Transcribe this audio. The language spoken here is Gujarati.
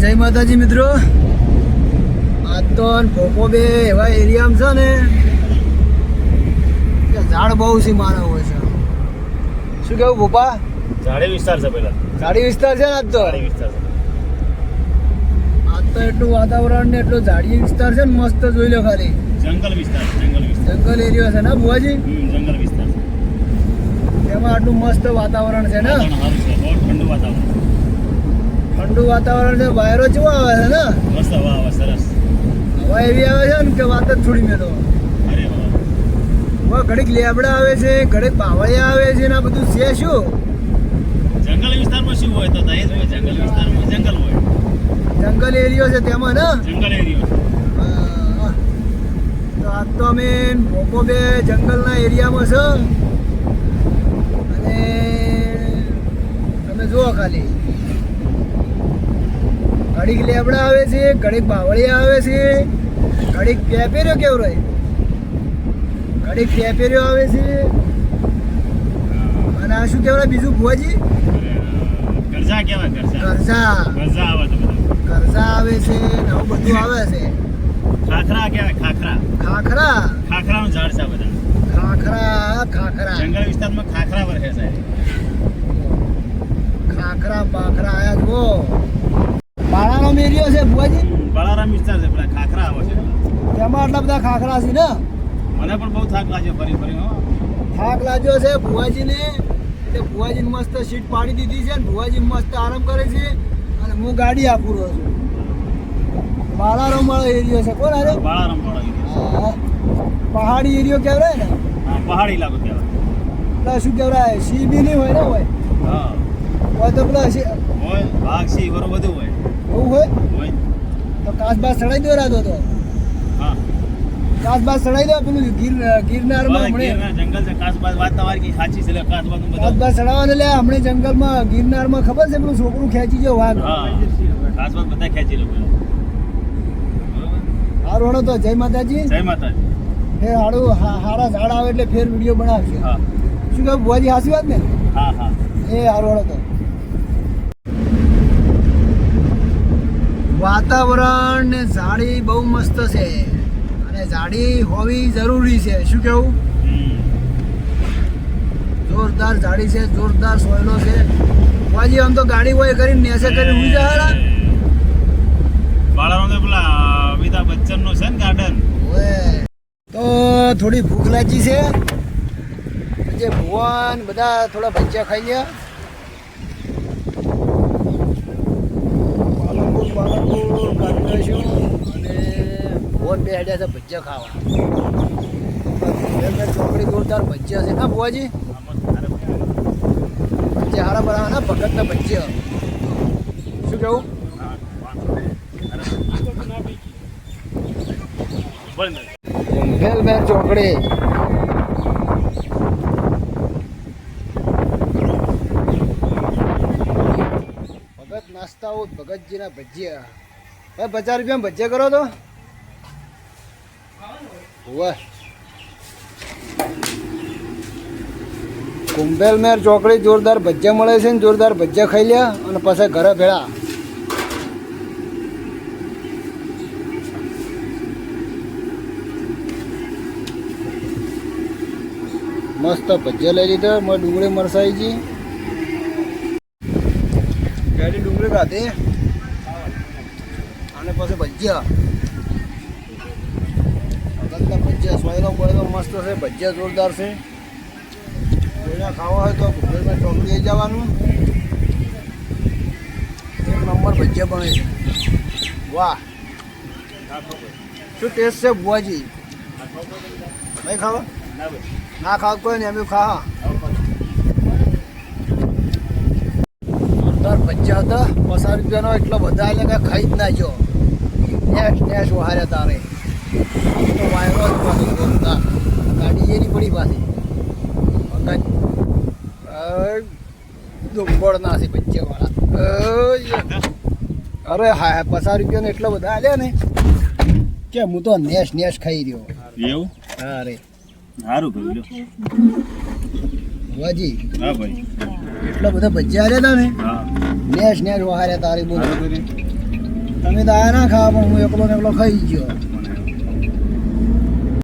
જય માતાજી મિત્રો. આ તો ભોપો બે એવા એરિયામાં છે ને કે ઝાડ બહુ છે મારા હોય છે. શું કેવું ભોપા? ઝાડી વિસ્તાર છે પેલા. ઝાડી વિસ્તાર છે ને આજ તો. ઝાડી વિસ્તાર છે. આજ તો એટલું વાતાવરણ ને એટલો ઝાડી વિસ્તાર છે ને મસ્ત જોઈ લો ખાલી. જંગલ વિસ્તાર જંગલ વિસ્તાર જંગલ એરિયો છે ને ભુવાજી? જંગલ વિસ્તાર છે. એમાં આટલું મસ્ત વાતાવરણ છે ને. સારું છે. બહુ ઠંડુ વાતાવરણ. ઠંડુ વાતાવરણ છે. વાયરો કેવો આવે છે ને? મસ્ત હવા આવે સરસ. હવા એવી આવે છે ને કે વાત જ છોડી મેલો. અરે વાહ. ઘડીક લેબડા આવે છે, ઘડીક બાવળિયા આવે છે ને આ બધું છે શું? જંગલ વિસ્તારમાં શું હોય તો દહેજ હોય. જંગલ વિસ્તારમાં જંગલ હોય. જંગલ એરિયો છે તેમાં ને. જંગલ એરિયો છે. તો આજ તો અમે ભોપો બે જંગલના એરિયામાં છે અને તમે જુઓ ખાલી ઘડીક લેબડા આવે છે, ઘડીક બાવળિયા આવે છે, ઘડીક પેપેર્યો કેવો રહે, ઘડીક પેપેર્યો આવે છે અને આ શું કહેવાય બીજું ભુવાજી? ગરજા કહેવાય. ગરજા કરજા. ગરજા આવે તો બધું. કરજા આવે છે ને આવું બધું આવે છે. ખાખરા કહેવાય. ખાખરા ખાખરા. ખાખરાનું ઝાડ છે આ બધા. ખાખરા. ખાખરા. જંગલ વિસ્તારમાં ખાખરા વરસે છે. ખાખરા બાખરા આયા જુઓ. બાળાનો એરિયો છે ભુવાજી. બળારામ વિસ્તાર છે. પેલા ખાખરા આવે છે. તેમાં આટલા બધા ખાખરા છે ને. મને પણ બહુ થાક લાગ્યો ફરી ફરી. થાક લાગ્યો છે ભુવાજીને. તે ભુવાજીને મસ્ત સીટ પાડી દીધી છે ને ભુવાજી મસ્ત આરામ કરે છે અને હું ગાડી આપું રહ્યો છું. બાળારામ વાળો એરિયો છે. કોણ અરે? બળારામ વાળો. હા. પહાડી એરિયો કહેવાય ને. હા, પહાડી ઇલાકો કહેવાય. તો શું કહેવાય? સી બી નહીં હોય ને હોય હા હોય તો પેલા હોય. વાઘ સિંહ વરું બધું હોય. એવું હોય હોય. તો કાચબાસ ચડાઈ દો રાતો તો. હા કાચબાસ ચડાઈ દો પેલું ગિરનારમાં હમણે. ગીરના જંગલ છે. કાચબાજ વાત તમારી કે સાચી છે. કાચબાજનું બધું. કાચબાસ ચડાવવાને લે હમણે જંગલમાં ગિરનારમાં ખબર છે પેલું છોકરું ખેંચી ગયો વાઘ. હા કાચબાજ બધા ખેંચી લો. બરોબર. હારું હળો તો જય માતાજી. જય માતાજી. ફેર હારું હારા ઝાડ આવે એટલે ફેર વિડીયો બનાવશે. હા શું કહું ભુવાજી? હાસી વાત ને? હા હા. એ હારું હળો તો. વાતાવરણ ને ઝાડી બહુ મસ્ત છે અને ઝાડી હોવી જરૂરી છે. શું કેવું? જોરદાર ઝાડી છે, જોરદાર સોયલો છે. ભુવાજી આમ તો ગાડી હોય કરીને નેસે કરીને ઉઈ જાય. બાળાનો તો પેલા અમિતાભ બચ્ચનનું છે ને ગાર્ડન. તો થોડી ભૂખ લાગી છે. જે ભુવન બધા થોડા ભજીયા ખાઈ ગયા. પાલનપુર કાઢીશું અને ભુવન બે હેડ્યા છે ભજીયા ખાવા. ચોકડી જોરદાર ભજીયા છે ના ભુવાજી? ભજીયા હારા બરાબર ના ભગતના ભજીયા. શું કેવું? ભેલમેર ચોકડી. ભગત નાસ્તાઓ ભગતજીના ભજીયા. ભાઈ 50 રૂપિયામાં ભજીયા કરો તો વાહ. કુંભેલમેર ચોકડી જોરદાર ભજીયા મળે છે ને જોરદાર ભજીયા ખાઈ લ્યા અને પછી ઘરે ભેળા. મસ્ત ભજીયા લઈ લીધા. મેં ડુંગળી મરસાઈજી ગાડી ડુંગળી ખાધી અને પછી ભજીયા. ભગતના ભજીયા સોયલો બોયલો મસ્ત છે. ભજીયા જોરદાર છે. કોઈને ખાવા હોય તો કુંભેલમેર ચોકડી આવી જવાનું. એક નંબર ભજીયા બને છે. વાહ શું ટેસ્ટ છે બુઆજી? નહીં ખાવા? ના ખાવ કોઈ નહીં. અમે ખા જોરદાર ભજીયા હતા. 50 રૂપિયાનો એટલો બધા એટલે કે ખાઈ જ ના જો. નેશ વહાર્યા તારે તો વાયરો જ પાછી જોરદાર. ગાડી એની પડી પાછી ભગત ડુંગળ ના છે ભજીયાવાળા. અરે હા 50 રૂપિયાનો એટલો બધા આલ્યા ને કે હું તો નેશ ખાઈ રહ્યો. એવું? હા રે સારું કર્યું. ભુવાજી હા ભાઈ. એટલા બધા ભજીયા આલ્યા હતા ને હા નેશ વહાર્યા તારી બોલ. તમે તો આયા ના ખાવા પણ હું એકલો ને એકલો ખાઈ ગયો. મને